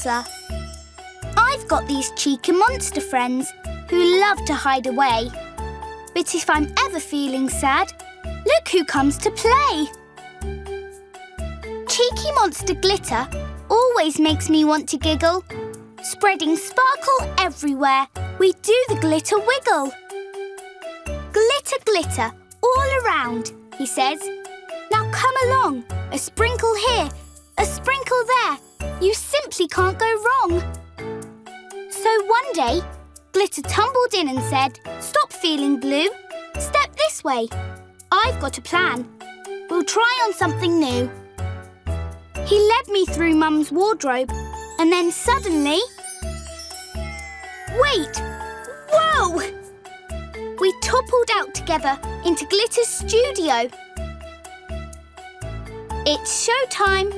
answer. I've got these cheeky monster friends who love to hide away. But if I'm ever feeling sad, look who comes to play. Cheeky monster glitter always makes me want to giggle. Spreading sparkle everywhere, we do the glitter wiggle. Glitter, glitter, all around, he says. Now come along, a sprinkle here, a sprinkle there. You simply can't go wrong. So one day, Glitter tumbled in and said, "Stop feeling blue. Step this way. I've got a plan. We'll try on something new." He led me through Mum's wardrobe, and then suddenly... Wait! Whoa! We toppled out together into Glitter's studio. It's showtime.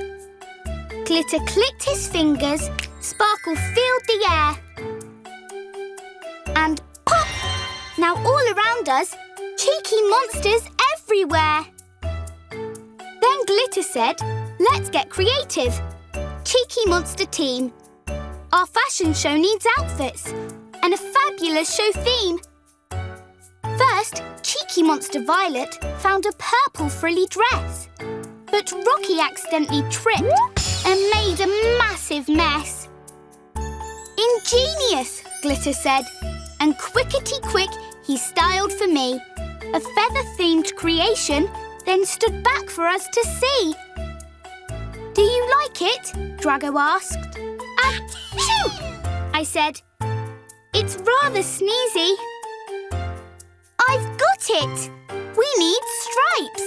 Glitter clicked his fingers, sparkle filled the air. And pop! Now all around us, cheeky monsters everywhere. Then Glitter said, "Let's get creative. Cheeky monster team. Our fashion show needs outfits and a fabulous show theme." First, cheeky monster Violet found a purple frilly dress. But Rocky accidentally tripped and made a massive mess. "Ingenious," Glitter said, and quickety-quick he styled for me. A feather-themed creation then stood back for us to see. "Do you like it?" Drago asked. "Achoo!" I said. "It's rather sneezy." "I've got it! We need stripes,"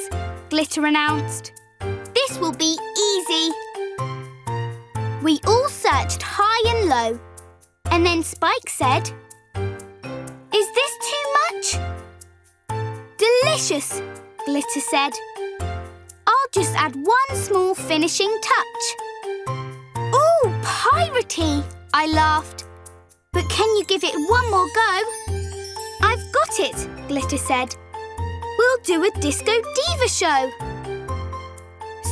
Glitter announced. "This will be easy." We all searched high and low, and then Spike said, "Is this too much?" "Delicious," Glitter said. "I'll just add one small finishing touch." "Ooh, piratey," I laughed. "But can you give it one more go?" "I've got it," Glitter said. "We'll do a disco diva show."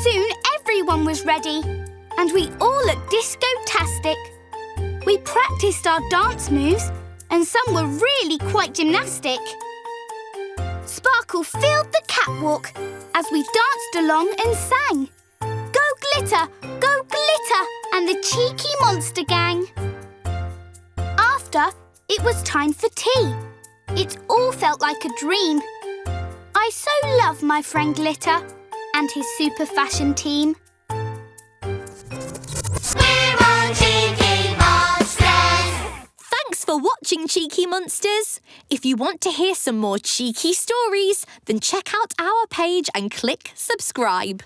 Soon everyone was ready, and we all looked disco-tastic. We practiced our dance moves, and some were really quite gymnastic. Sparkle filled the catwalk as we danced along and sang, "Go glitter, go glitter, and the cheeky monster gang." After, it was time for tea. It all felt like a dream. I so love my friend Glitter and his super fashion team. We're all cheeky monsters! Thanks for watching, Cheeky Monsters. If you want to hear some more cheeky stories, then check out our page and click subscribe.